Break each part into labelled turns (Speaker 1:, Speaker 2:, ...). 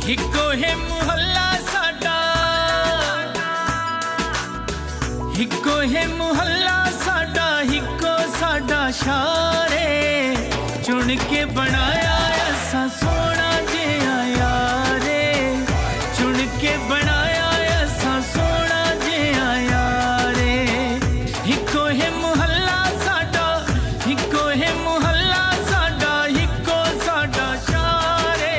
Speaker 1: हिको है मुहल्ला साडा, हिको है मुहल्ला साडा, हिको साडा शारे चुन के बनाया ऐसा सोना जिया यारे, चुन के बनाया ऐसा सोना जिया यारे। हिको है मुहल्ला साडा, हिको है मुहल्ला साडा, हिको साडा शारे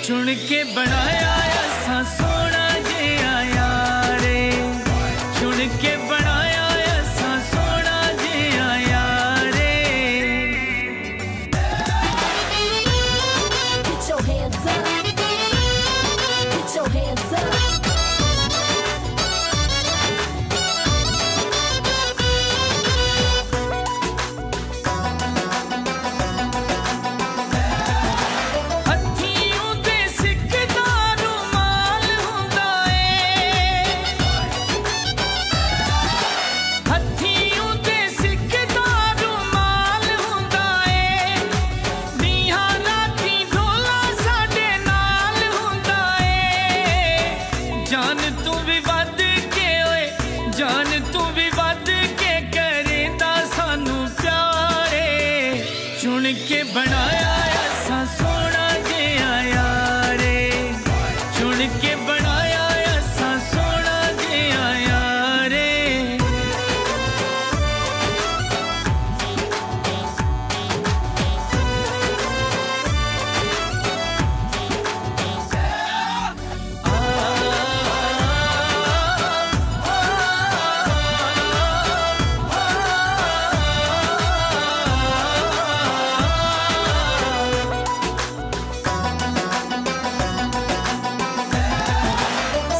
Speaker 1: चुन के बनाया ऐसा सोना जिया यारे, चुन के बनाया ऐसा सोना जिया यारे।
Speaker 2: Get your hands up, get your hands up.
Speaker 1: हत्थियों ते सिकदा रुमाल हुंदा ए, हत्थियों ते सिकदा रुमाल हुंदा ए, दिहां राती ढोला साडे नाल हुंदा ए। जान तू भी वध के ओए, जान तू भी वध के करेंदा सानू प्यारे, चुन के बनाया ऐसा सोना जिया यारे, चुन के बनाया ऐसा सोना जिया यारे।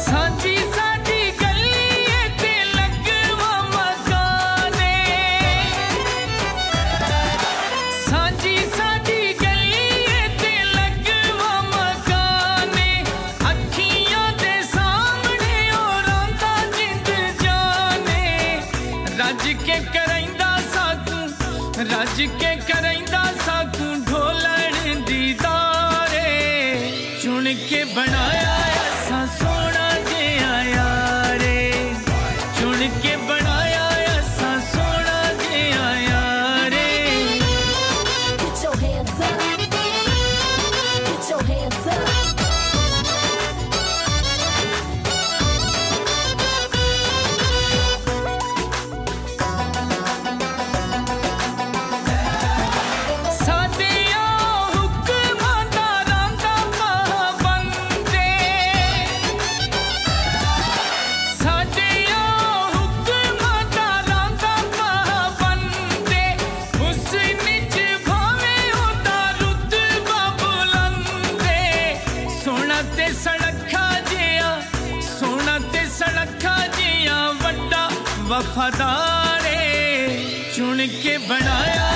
Speaker 1: सांझी साडी गली ते लगवा मकाने, सांझी साडी गली ते लगवा मकाने, अखियां दे सामने ओ रोंदा जिंद जाने। रज के करैंदा साकू, रज के करैंदा साकू ढोलण दी दारे, चुन के बनाया ऐसा सोना जिया यारे, चुन के बनाया ऐसा सोना जिया यारे।
Speaker 2: Get your hands up, get your hands up. साडे आ हुक्मां दा रांदा पाबंदे, साडे आ हुक्मां दा रांदा पाबंदे, हुस्न च भावें ओदा रुतबा बुलंदे। सोना ते सड़खा जिया, सोना ते सड़खा जिया वड्डा वफादारे, चुन के बनाया